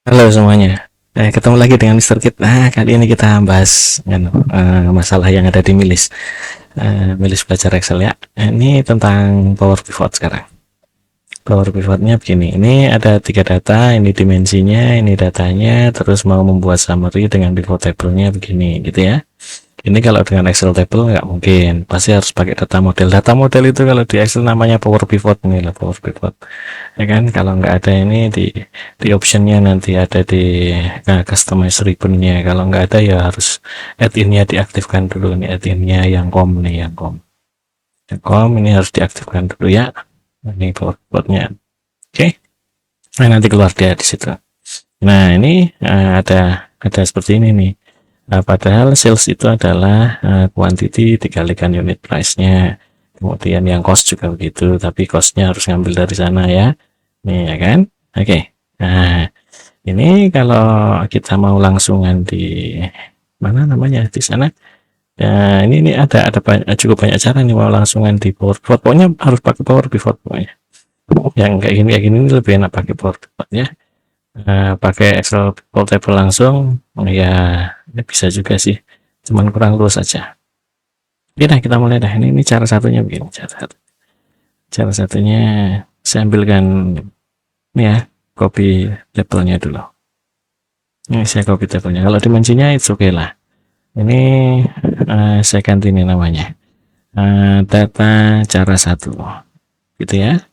Halo semuanya. Ketemu lagi dengan Mister Kit. Nah, kali ini kita bahas masalah yang ada di Milis. Milis belajar Excel ya. Ini tentang Power Pivot sekarang. Power Pivotnya begini. Ini ada tiga data, ini dimensinya, ini datanya, terus mau membuat summary dengan pivot table-nya begini, gitu ya. Ini kalau dengan Excel table nggak mungkin, pasti harus pakai data model. Data model itu kalau di Excel namanya Power Pivot, ini lah Power Pivot. Ya kan, kalau nggak ada ini di optionnya nanti ada di customize ribbonnya. Kalau nggak ada ya harus add-innya diaktifkan dulu nih, add-innya yang com nih, yang com ini harus diaktifkan dulu ya. Ini Power Pivotnya. Oke, nah, nanti keluar dia di situ. Nah ini ada seperti ini nih. Padahal sales itu adalah quantity dikalikan unit price-nya. Kemudian yang cost juga begitu, tapi cost-nya harus ngambil dari sana ya. Nih ya kan? Oke. Nah, ini kalau kita mau langsungan di mana namanya di sana. Nah, ini ada cukup banyak cara nih mau langsungan di Power Pivot. Pokoknya harus pakai Power Pivot pokoknya. Yang kayak gini lebih enak pakai Power Pivot ya. Pakai Excel pivot table langsung ya, ini bisa juga sih, cuman kurang luas aja. Oke, nah kita mulai dah. Ini cara satunya begini. Cara satunya saya ambilkan ini ya, copy tabelnya dulu. Ini saya copy tabelnya. Kalau dimensinya itu oke lah. Ini saya ganti ini namanya data cara satu, gitu ya.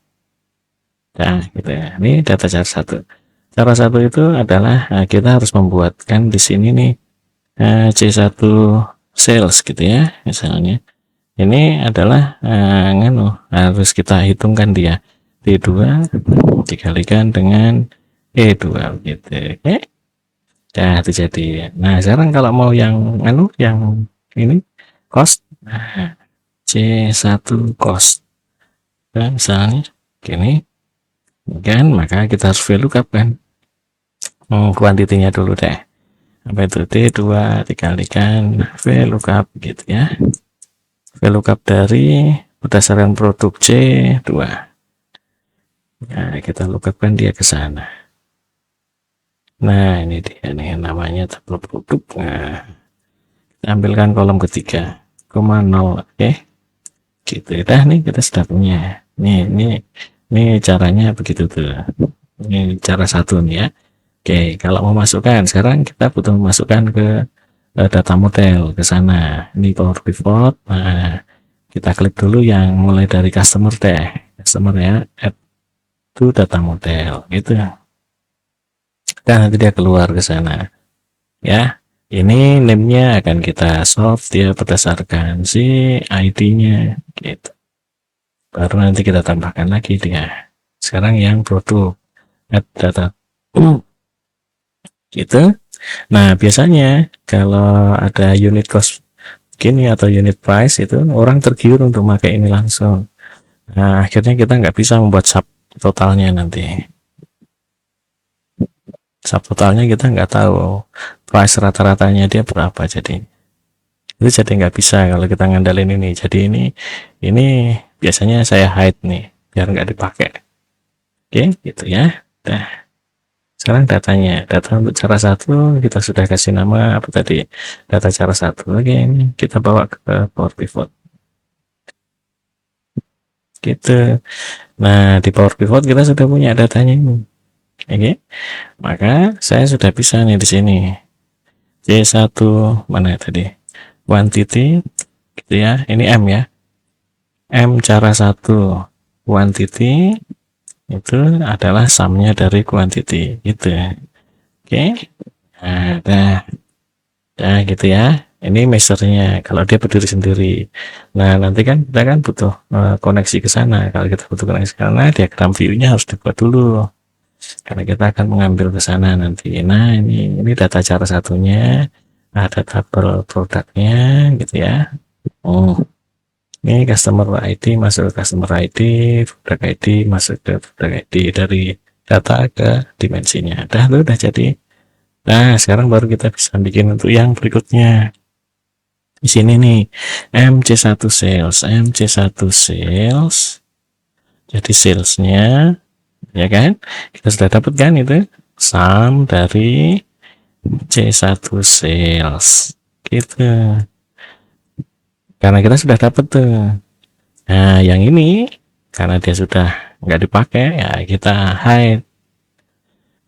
Nah, gitu ya. Ini data cara satu. Cara satu itu adalah kita harus membuatkan di sini nih C1 sales gitu ya, misalnya. Ini adalah harus kita hitungkan dia D2 dikalikan dengan E2 gitu. Oke. Nah, itu jadi. Nah, sekarang kalau mau yang ini cost, nah, C1 cost. Nah, misalnya gini kan, maka kita harus VLOOKUP kan. Kuantitinya dulu deh. Apa itu D2 dikalikan VLOOKUP gitu ya. VLOOKUP dari berdasarkan produk C2. Nah, kita lookupkan dia ke sana. Nah, ini dia nih namanya tabel produk. Nah, kita ambilkan kolom ketiga, 0, oke. Gitu. Dah nih kita sudah punya. Ini caranya begitu tuh. Ini cara satu nih ya. Oke, kalau mau masukkan sekarang kita butuh memasukkan ke data model ke sana. Ini Power Pivot. Nah, kita klik dulu yang mulai dari customer deh. Customer ya, add to data model gitu. Dan nanti dia keluar ke sana. Ya, ini name-nya akan kita sort dia berdasarkan si ID-nya gitu. Baru nanti kita tambahkan lagi dia. Sekarang yang produk add data gitu. Nah, biasanya kalau ada unit cost gini atau unit price itu orang tergiur untuk pakai ini langsung. Nah, akhirnya kita nggak bisa membuat sub totalnya nanti. Sub totalnya kita nggak tahu price rata-ratanya dia berapa, jadi itu jadi nggak bisa kalau kita ngandalin ini. Jadi ini biasanya saya hide nih biar nggak dipakai. Oke, gitu ya. Nah, sekarang data untuk cara satu kita sudah kasih nama apa tadi, data cara satu. Oke, ini kita bawa ke Power Pivot gitu. Nah, di Power Pivot kita sudah punya datanya ini. Oke, maka saya sudah bisa nih di sini C1 mana tadi quantity gitu ya, ini M ya, M cara satu quantity itu adalah sumnya dari quantity gitu ya. Oke, nah gitu ya, ini measurenya kalau dia berdiri sendiri. Nah, nanti kan kita kan butuh koneksi ke sana. Kalau kita butuh koneksi ke sana, diagram view-nya harus dibuat dulu karena kita akan mengambil ke sana nanti. Nah, ini data cara satunya, ada tabel produknya gitu ya. Ini customer ID masuk ke customer ID, produk ID masuk ke produk ID, dari data ke dimensinya. Udah jadi. Nah, sekarang baru kita bisa bikin untuk yang berikutnya. Di sini nih, MC1 sales, MC1 sales. Jadi salesnya, ya kan? Kita sudah dapat kan itu sum dari C1 sales gitu. Karena kita sudah dapat tuh. Nah, yang ini karena dia sudah nggak dipakai, ya kita hide.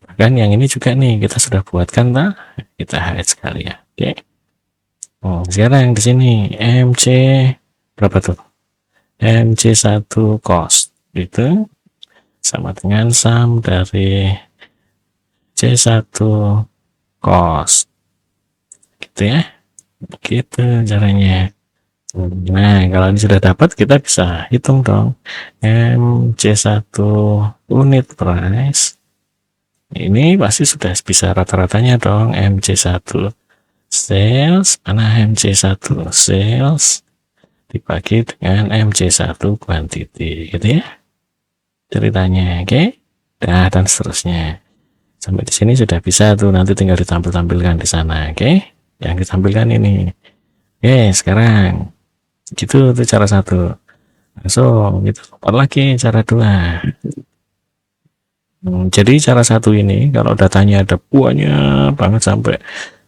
Bahkan yang ini juga nih kita sudah buatkan, kita hide sekali ya. Oke. Oh, sekarang di sini MC berapa tuh? MC1 cost itu sama dengan sum dari C1 cost. Gitu ya. Gitu caranya. Nah, kalau ini sudah dapat, kita bisa hitung dong. MC1 unit price. Ini pasti sudah bisa rata-ratanya dong. MC1 sales, mana MC1 sales dibagi dengan MC1 quantity, gitu ya ceritanya. Oke. Nah, dan seterusnya. Sampai di sini sudah bisa tuh, nanti tinggal ditampilkan di sana. Oke. Yang ditampilkan ini. Oke, sekarang gitu tuh cara satu. Langsung kita lompat lagi cara dua. Jadi cara satu ini kalau datanya ada banyak banget sampai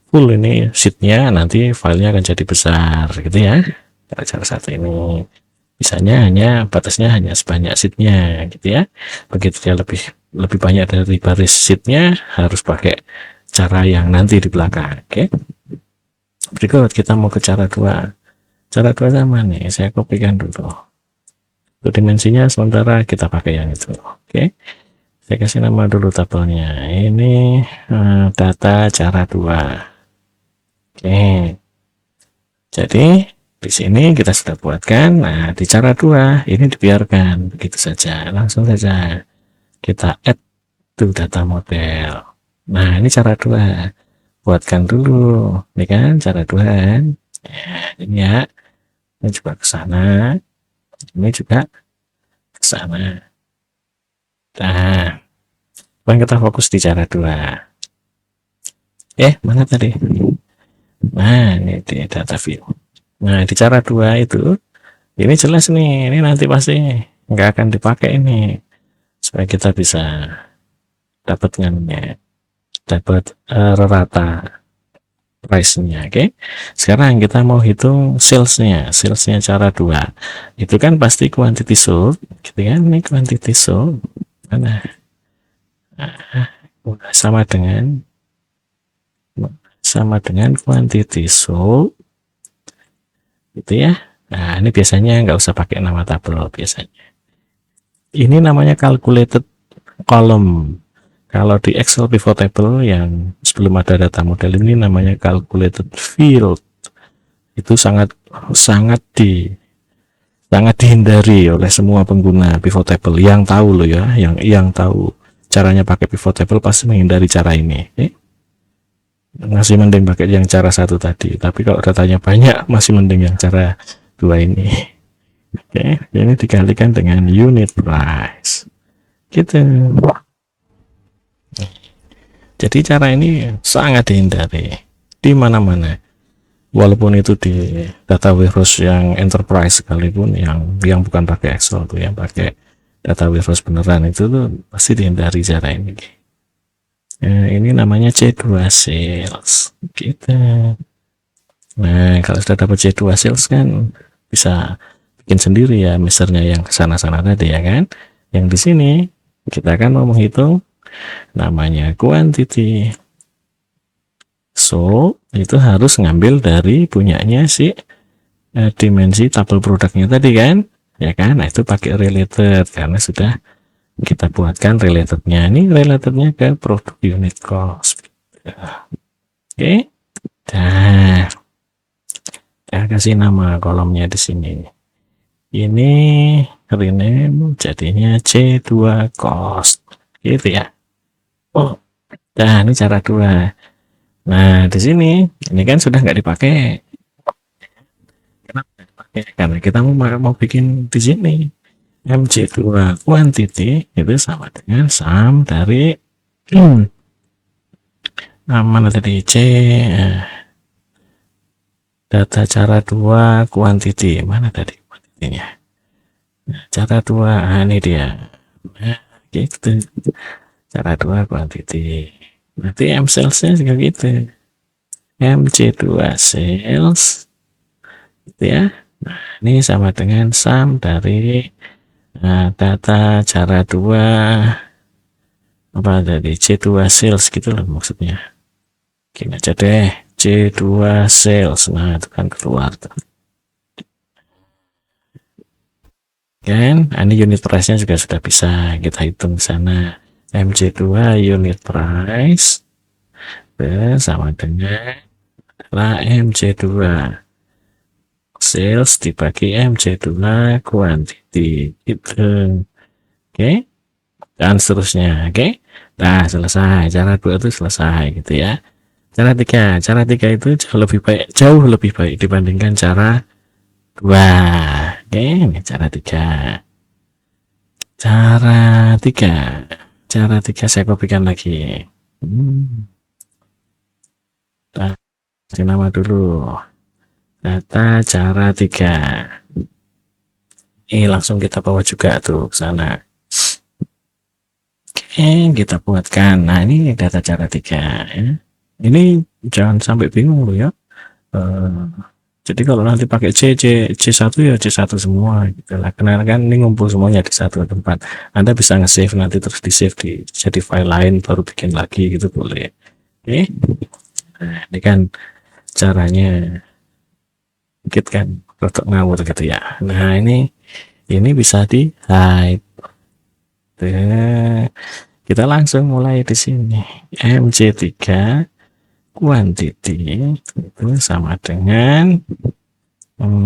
full ini sheetnya, nanti filenya akan jadi besar gitu ya. Cara satu ini bisanya batasnya hanya sebanyak sheetnya gitu ya. Begitu dia lebih banyak dari baris sheetnya, harus pakai cara yang nanti di belakang. Oke. Berikut kita mau ke cara dua. Cara dua sama nih, saya kopikan dulu. Untuk dimensinya sementara kita pakai yang itu. Oke. Saya kasih nama dulu tabelnya. Ini data cara dua. Oke. Jadi di sini kita sudah buatkan. Nah, di cara dua ini dibiarkan begitu saja, langsung saja kita add to data model. Nah, ini cara dua. Buatkan dulu. Ini kan cara dua kan? Ya, ini ya. Ini juga ke sana. Ini juga ke sana. Nah, kita fokus di cara dua. Mana tadi? Nah, ini di data view. Nah, di cara dua itu, ini jelas nih, ini nanti pasti nggak akan dipakai ini, supaya kita bisa dapat rata price-nya. Oke. Sekarang kita mau hitung salesnya cara dua. Itu kan pasti quantity sold, gitu kan? Ini quantity sold mana? Sama dengan quantity sold, gitu ya. Nah, ini biasanya nggak usah pakai nama tabel biasanya. Ini namanya calculated column. Kalau di Excel pivot table yang sebelum ada data model ini namanya calculated field. Itu sangat dihindari oleh semua pengguna pivot table yang tahu loh ya, yang tahu caranya pakai pivot table pasti menghindari cara ini. Masih mending pakai yang cara satu tadi, tapi kalau datanya banyak masih mending yang cara dua ini. Ini dikalikan dengan unit price gitu. Jadi cara ini sangat dihindari di mana-mana, walaupun itu di data warehouse yang enterprise sekalipun, yang bukan pakai Excel tuh, yang pakai data warehouse beneran itu tuh pasti dihindari cara ini. Ini namanya C2 sales gitu. Nah, kalau sudah dapat C2 sales kan bisa bikin sendiri ya misalnya yang kesana-sana tadi ya kan. Yang di sini kita akan mau menghitung namanya quantity. So, itu harus ngambil dari punyanya si dimensi tabel produknya tadi kan. Ya kan? Nah, itu pakai related karena sudah kita buatkan relatednya. Ini relatednya ke produk unit cost. Oke. Nah, saya kasih nama kolomnya di sini. Ini rename jadinya C2 cost. Gitu ya. Oh. Nah, ini cara dua. Nah, di sini ini kan sudah nggak dipakai. Kenapa nggak dipakai? Karena kita mau bikin di sini MC2 quantity itu sama dengan sum dari mana tadi C data cara dua quantity, mana tadi quantity-nya? Cara dua, ini dia. Nah, gitu. cara 2 quantity. Berarti M salesnya juga gitu. MC2 sales gitu ya. Nah, ini sama dengan sum dari data cara 2 apa dari C2 sales gitu loh maksudnya. Gini aja deh, C2 sales. Nah, itu kan keluar tuh. Kan, ini unit price-nya juga sudah bisa kita hitung di sana. MC2 unit price sama dengan MC2 sales dibagi MC2 quantity gitu. Oke, dan seterusnya. Oke, nah selesai cara 2 itu selesai gitu ya. Cara tiga itu jauh lebih baik dibandingkan cara 2. Oke, ini cara 3. Cara tiga saya kopikan lagi. Nah, kasih nama dulu. Data cara 3. Ini langsung kita bawa juga tuh ke sana. Oke, kita buatkan. Nah, ini data cara 3 ya. Ini jangan sampai bingung loh ya. Jadi kalau nanti pakai C1 ya C1 semua gitu lah. Karena kan ini ngumpul semuanya di satu tempat. Anda bisa nge-save nanti terus di-save jadi file lain baru bikin lagi gitu boleh. Oke. Nah, ini kan caranya dikit kan produk ngawur gitu ya. Nah, ini bisa di hide. Kita langsung mulai di sini. MC3 quantity itu sama dengan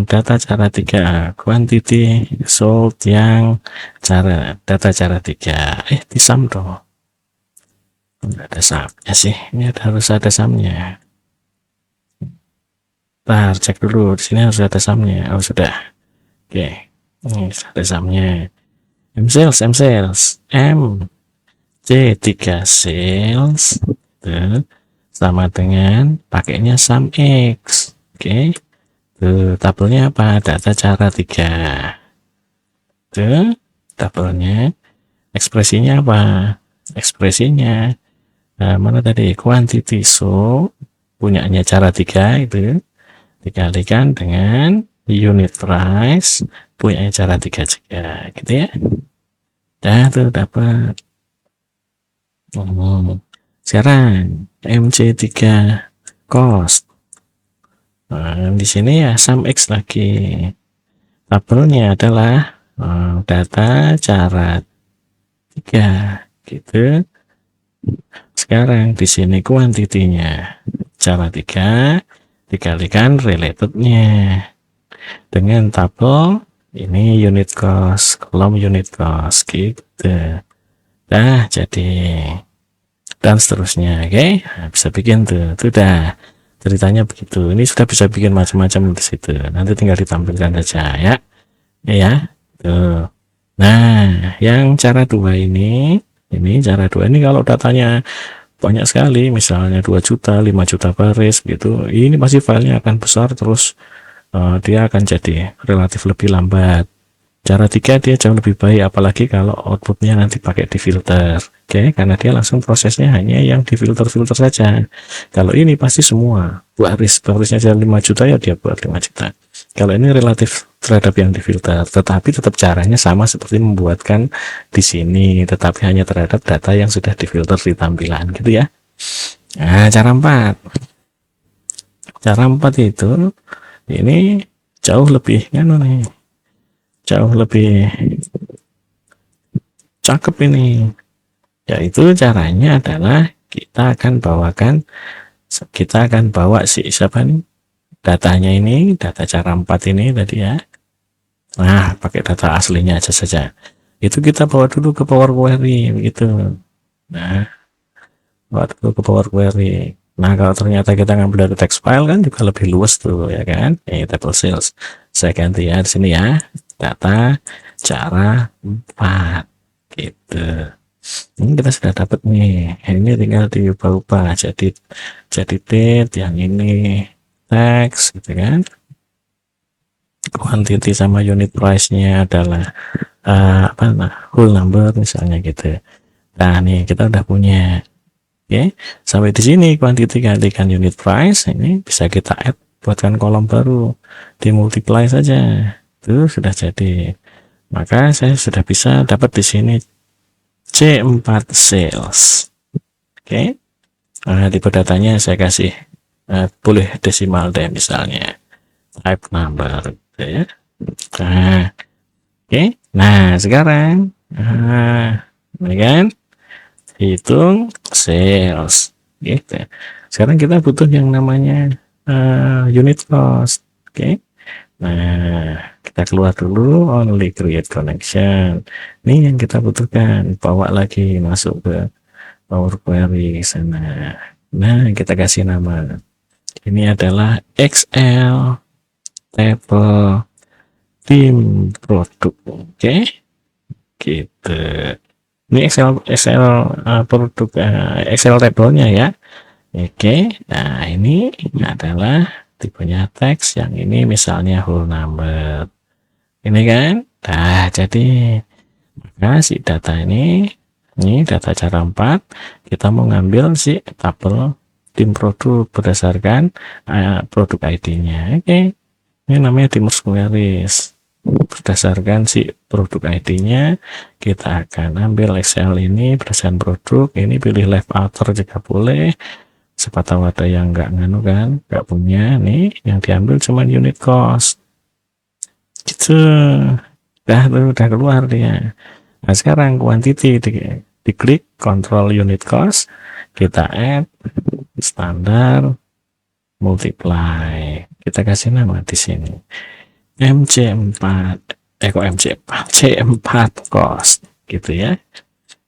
data cara 3 quantity sold yang data cara 3 di sum dong. Enggak ada sumnya sih, ini harus ada sumnya. Ntar cek dulu di sini harus ada sumnya. Oh sudah, oke, ini ada sumnya. M sales M C3 sales tuh, sama dengan pakainya sum X. Oke, tuh tabelnya apa? Data cara 3. Tuh tabelnya, ekspresinya apa? Ekspresinya mana tadi? Quantity so punyanya cara 3 itu dikalikan dengan unit price punya cara 3 juga gitu ya. Dah tuh dapat. Sekarang MC3 cost. Nah, di sini ya sum X lagi. Tabelnya adalah data cara 3 gitu. Sekarang di sini kuantitinya cara 3 dikalikan relatednya dengan tabel ini unit cost, kolom unit cost gitu. Nah, jadi dan seterusnya. Oke, nah, bisa bikin tuh dah ceritanya begitu. Ini sudah bisa bikin macam-macam di situ. Nanti tinggal ditampilkan saja ya. Ya, tuh. Nah, yang cara 2 ini cara 2 ini kalau datanya banyak sekali, misalnya 2 juta, 5 juta baris gitu, ini pasti filenya akan besar terus dia akan jadi relatif lebih lambat. Cara 3 dia jauh lebih baik, apalagi kalau outputnya nanti pakai di filter. Oke, karena dia langsung prosesnya hanya yang di filter saja. Kalau ini pasti semua barisnya 5 juta ya dia buat 5 juta. Kalau ini relatif terhadap yang di filter, tetapi tetap caranya sama seperti membuatkan di sini, tetapi hanya terhadap data yang sudah difilter di tampilan gitu ya. Nah, cara 4 itu ini jauh lebih jauh lebih cakep ini, yaitu caranya adalah kita akan bawa si siapa nih datanya ini, data cara 4 ini tadi ya. Nah, pakai data aslinya aja saja. Itu kita bawa dulu ke Power Query gitu. Nah, bawa dulu ke Power Query. Nah, kalau ternyata kita ngambil dari text file kan juga lebih luas tuh ya kan. Ini table sales. Saya ganti ya di sini ya. Data cara 4 gitu. Ini kita sudah dapat nih. Ini tinggal diubah-ubah jadi date, yang ini teks gitu kan. Quantity sama unit price-nya adalah whole number misalnya gitu. Nah, nih kita udah punya. Oke, sampai di sini quantity gantikan unit price. Ini bisa kita add, buatkan kolom baru, dimultiply saja. Itu sudah jadi. Maka saya sudah bisa dapat di sini C4 sales. Oke. Nah, tipe datanya saya kasih boleh desimal deh, misalnya type number gitu ya. Nah, oke. Nah, sekarang ini kan hitung sales gitu. Sekarang kita butuh yang namanya unit cost. Oke. Nah, kita keluar dulu, only create connection. Ini yang kita butuhkan, bawa lagi masuk ke Power Query sana. Nah, kita kasih nama. Ini adalah XL table tim produk. Oke, gitu. Ini Excel produk Excel tabelnya ya. Oke, nah ini adalah tipenya teks, yang ini misalnya whole number. Ini kan, nah jadi maka si data ini data cara 4, kita mau ngambil si tabel tim produk berdasarkan produk ID-nya. Oke, ini namanya tim queries. Berdasarkan si produk ID-nya, kita akan ambil Excel ini berdasarkan produk. Ini pilih left outer jika boleh. Siapa tahu ada yang nggak nganu kan, nggak punya. Nih yang diambil cuma unit cost. Gitu. Udah keluar dia. Nah, sekarang quantity diklik control unit cost, kita add standar multiply. Kita kasih nama di sini MC4 kok MC4 C4 cost gitu ya.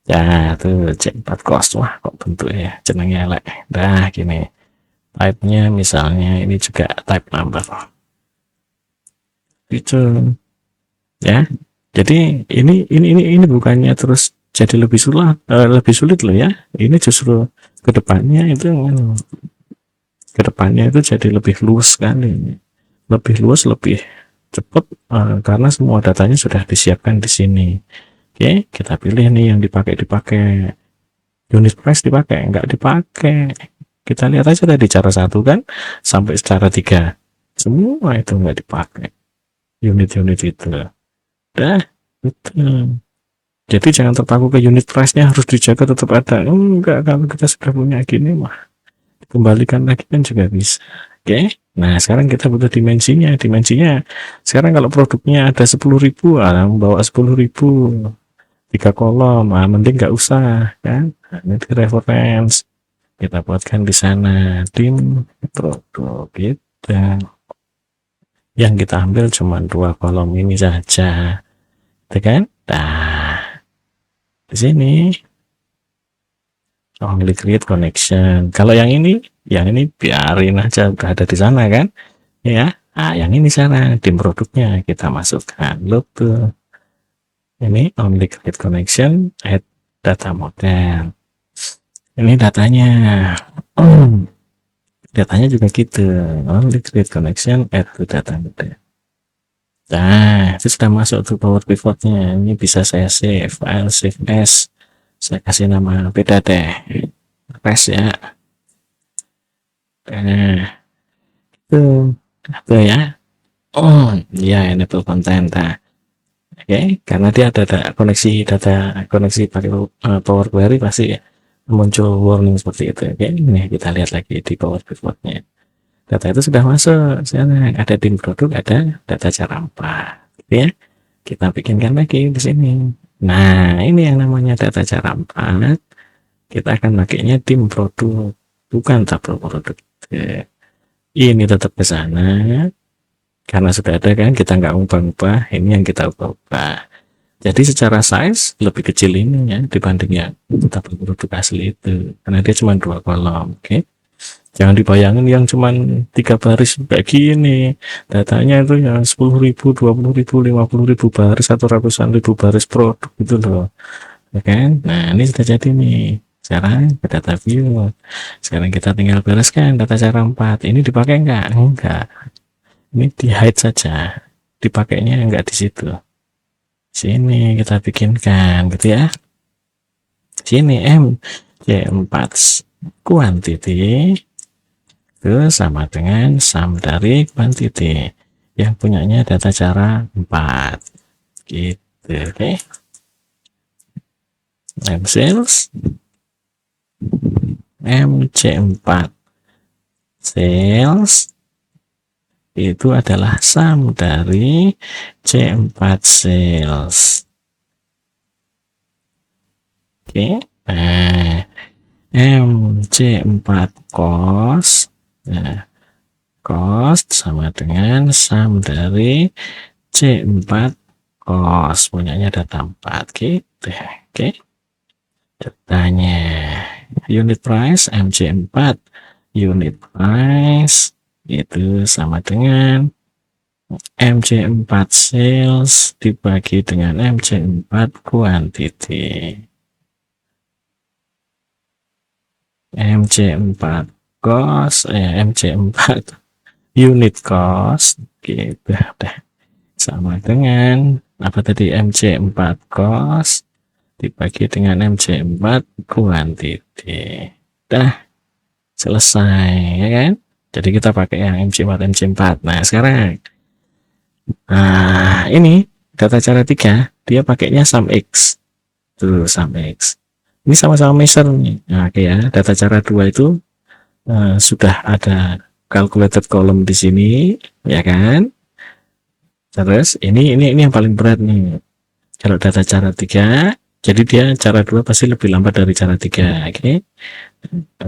Ya tuh C4 cost. Wah, kok bentuknya jenengnya elek. Nah, gini. Type-nya misalnya ini juga type number. Gitu. Ya. Jadi ini bukannya terus jadi lebih sulit loh ya. Ini justru kedepannya itu jadi lebih luas sekali. Lebih luas, lebih cepat karena semua datanya sudah disiapkan di sini. Oke, kita pilih nih yang dipakai. Unit price dipakai, enggak dipakai. Kita lihat aja tadi cara 1 kan sampai cara 3. Semua itu enggak dipakai. Unit-unit itu. Dah, betul. Jadi jangan terpaku ke unit price-nya, harus dijaga tetap ada. Enggak, kalau kita sudah punya gini mah kembalikan lagi kan juga bisa. Oke. Nah, sekarang kita butuh dimensinya. Sekarang kalau produknya ada 10.000, bawa 10.000 3 kolom. Mending nggak usah kan. Nah, ini reference kita buatkan di sana tim produk kita. Yang kita ambil cuma 2 kolom ini saja. Gitu kan? Nah, di sini only create connection. Kalau yang ini biarin aja, udah ada di sana kan ya. Yang ini sana tim produknya kita masukkan loop tuh. Ini only create connection, add data model. Ini datanya datanya juga gitu, only create connection, add to data model. Nah, itu sudah masuk tuh Power Pivot-nya. Ini bisa saya save file, save as. Saya kasih nama beda deh, res ya. Itu ya. Ya, enable content. Nah, oke, karena dia ada koneksi pakai Power Query, pasti muncul warning seperti itu. Oke, ini kita lihat lagi di Power Pivot-nya. Data itu sudah masuk. Sekarang ada tim produk, ada data cara 4. Gitu ya. Kita bikinkan lagi di sini. Nah, ini yang namanya data cara 4. Kita akan pakainya tim produk, bukan tabel produk. Ini tetap ke sana. Karena sudah ada kan, kita nggak ubah-ubah. Ini yang kita ubah-ubah. Jadi secara size lebih kecil ini ya dibanding yang tabel produk asli itu. Karena dia cuma 2 kolom. Oke. Jangan dibayangin yang cuma 3 baris kayak gini. Datanya itu ya 10.000, 20.000, 50.000 baris atau ratusan ribu baris produk gitu loh. Ya kan? Nah, ini sudah jadi nih. Sekarang ke data view. Sekarang kita tinggal bereskan data cara 4. Ini dipakai enggak? Enggak. Ini di hide saja. Dipakainya enggak di situ. Sini kita bikinkan gitu ya. sini MC4 quantity itu sama dengan sum dari quantity yang punyanya data cara 4 gitu. Oke, M sales MC4 sales itu adalah sum dari C4 sales. Oke, nah MC4 cost, nah, cost sama dengan sum dari C4 cost, punyanya data 4 gitu. Oke, datanya unit price MC4 unit price itu sama dengan MC4 sales dibagi dengan MC4 quantity. MC4 cost, MC4 unit cost gitu deh, sama dengan apa tadi, MC4 cost dibagi dengan MC4 quantity. Dah selesai ya kan. Jadi kita pakai yang MC4. Nah sekarang ini data cara 3 dia pakainya sum x tuh, sum x ini sama-sama measure nih. Nah, oke ya, data cara 2 itu sudah ada calculated column di sini ya kan. Terus ini yang paling berat nih. Kalau data cara 3, jadi dia cara 2 pasti lebih lambat dari cara 3. Oke.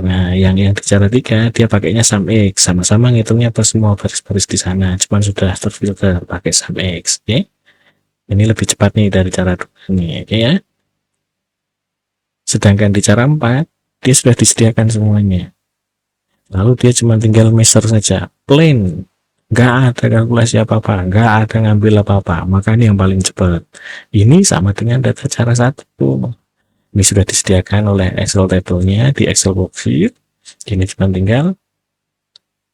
Nah, yang di cara 3 dia pakainya sum x, sama-sama ngitungnya pas semua baris-baris di sana, cuman sudah terfilter pakai sum x. Oke. Ini lebih cepat nih dari cara 2 nih, oke ya. Sedangkan di cara 4 dia sudah disediakan semuanya. Lalu dia cuma tinggal measure saja, plain, nggak ada kalkulasi apa-apa, nggak ada ngambil apa-apa, maka ini yang paling cepat. Ini sama dengan data cara 1. Ini sudah disediakan oleh Excel table-nya di Excel worksheet. Ini cuma tinggal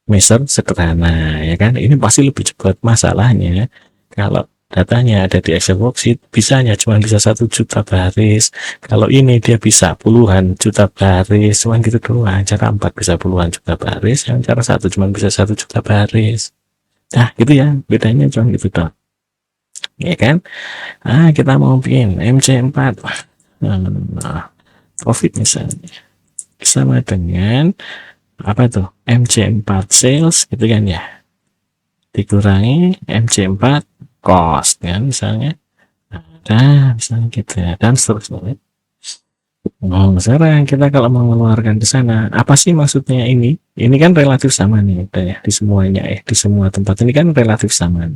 measure sederhana ya kan. Ini pasti lebih cepat. Masalahnya kalau datanya ada di Excel worksheet, bisanya cuma bisa 1 juta baris. Kalau ini dia bisa puluhan juta baris, cuma gitu doang. Cara 4 bisa puluhan juta baris, yang cara 1 cuma bisa 1 juta baris. Nah gitu ya, bedanya cuma gitu doang ya kan. Kita mau bikin MC4 profit misalnya sama dengan apa tuh, MC4 sales gitu kan ya, dikurangi MC4 cost kan misalnya. Nah misalnya gitu ya, dan seterusnya. Sekarang kita kalau mengeluarkan ke sana, apa sih maksudnya ini? Ini kan relatif sama nih ya, di semuanya di semua tempat ini kan relatif sama.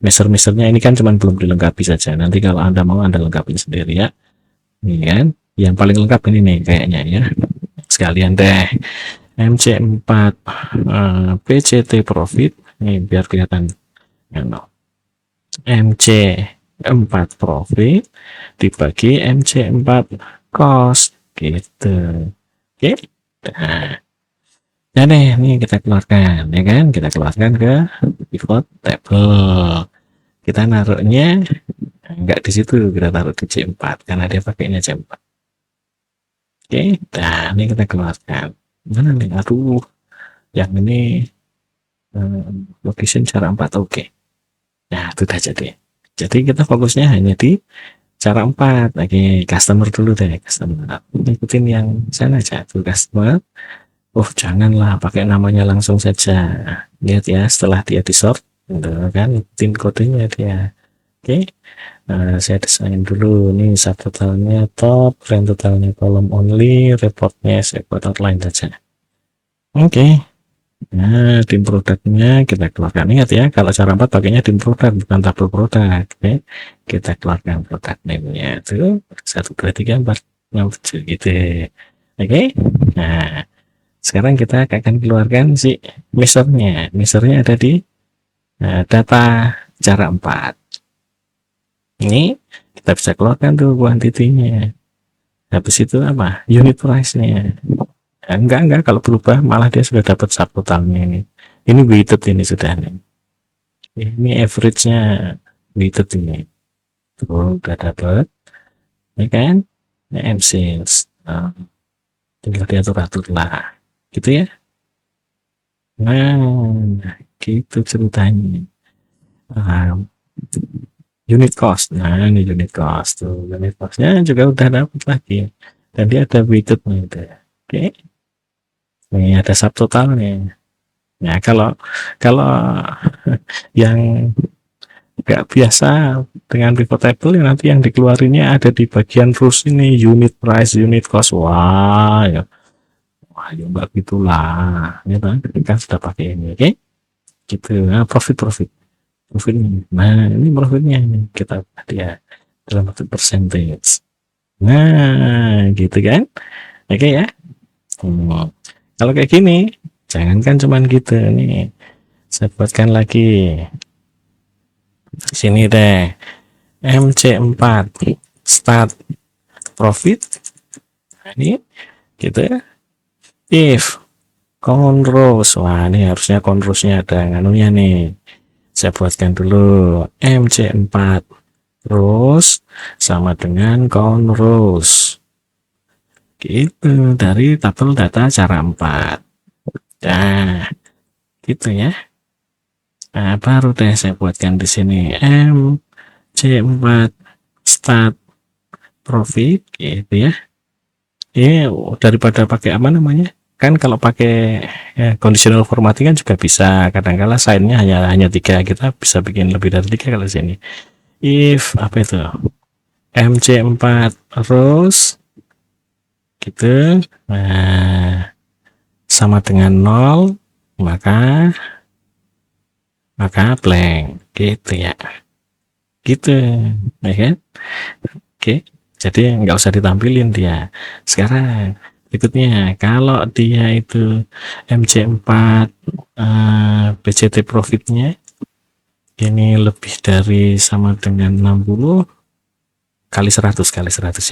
Measure-measurenya ini kan cuman belum dilengkapi saja. Nanti kalau Anda mau Anda lengkapin sendiri ya. Ini kan yang paling lengkap ini nih kayaknya ya. Sekalian deh. MC4 PCT profit ini biar kelihatan ya, MC4 profit dibagi MC4 cost gitu. Oke. Nah nih, ini kita keluarkan ya kan, kita keluarkan ke pivot table. Kita naruhnya enggak di situ, kita taruh di C4 karena dia pakainya C4. Oke, nah ini kita keluarkan. Mana nih? Aduh, yang ini location cara 4. Oke. Nah, itu udah jadi. Jadi kita fokusnya hanya di cara 4. Oke, customer dulu deh, customer. Ikutin yang sana aja tuh customer. Oh, janganlah pakai namanya langsung saja. Lihat ya, setelah dia di sort, kan ikutin kodenya dia. Oke. Saya desain dulu nih subtotalnya top, rank totalnya column only, reportnya saya buat outline saja. Oke. Nah, tim produknya kita keluarkan. Ingat ya, kalau cara 4 pakainya tim produk, bukan tabel produk. Oke. Kita keluarkan produk name-nya itu 1, 2, 3, 4, 5, 7 gitu. Oke. Nah, sekarang kita akan keluarkan si measure-nya. Measure-nya ada di data cara 4. Ini kita bisa keluarkan tuh kuantitinya. Habis itu apa? Unit price-nya. Enggak, kalau berubah malah dia sudah dapat subtotalnya ini. Ini weighted ini sudah nih. Ini average-nya weighted ini. Tuh udah dapat. Ya kan? and sales. Nah, tinggal diatur-atur lah, gitu ya. Nah, gitu ceritanya. Nah, unit cost. Nah, ini unit cost tuh. Unit costnya juga udah dapat lagi. Dan dia ada widgetnya itu ya. Oke. Nih ada subtotalnya. Nah, kalau kalau yang nggak biasa dengan pivot table yang nanti yang dikeluarinnya ada di bagian terus ini unit price, unit cost. Wah, ya. Wah, ya enggak gitulah. Ya kan? Kan sudah pakai ini, oke? Gitu. Nah, profit. Profitnya. Nah, ini profitnya ini kita dia dalam bentuk percentage. Nah, gitu kan? Oke ya. Kalau kayak gini, jangankan cuman gitu nih. Saya buatkan lagi. Sini deh. MC4 start profit. Nah, ini gitu ya. If conros. Wah, ini harusnya conrosnya ada nganunya nih. Saya buatkan dulu MC4 terus sama dengan conros. Gitu dari tabel data cara 4. Nah, gitu ya. Nah, baru deh saya buatkan di sini MC4 start profit gitu ya. Daripada pakai apa namanya? Kan kalau pakai ya, conditional formatting kan juga bisa. Kadang-kala sign-nya hanya 3, kita bisa bikin lebih dari 3 kalau sini. If apa itu? MC4 terus gitu. Nah, sama dengan 0, maka blank gitu ya. Gitu. Ya kan? Oke. Jadi nggak usah ditampilin dia. Sekarang berikutnya, kalau dia itu MC4 BCT profitnya ini lebih dari sama dengan 60 kali 100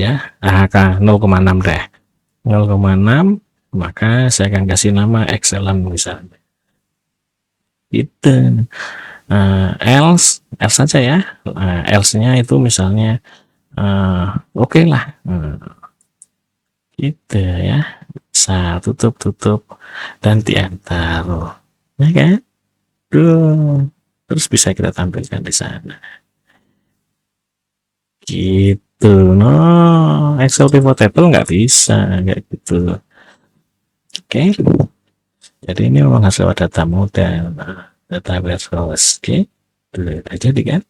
ya. 0,6 deh. 0,6 maka saya akan kasih nama excellent misalnya. Itu else saja ya. Else-nya itu misalnya oke lah. Gitu ya. Tutup dan diantar. Ya kan? Terus bisa kita tampilkan di sana. Gitu. No, Excel pivot table nggak bisa kayak gitu. Oke. Jadi ini memang harus lewat data model, data warehouse. Oke. Udah jadi kan?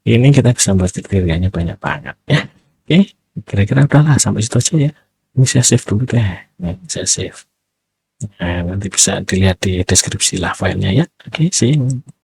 Ini kita bisa buat kriterianya banyak banget ya. Oke. Kira-kira udahlah sampai situ aja ya. Ini saya save dulu deh. Ini saya save. Nah, nanti bisa dilihat di deskripsi lah filenya ya. Oke, sih.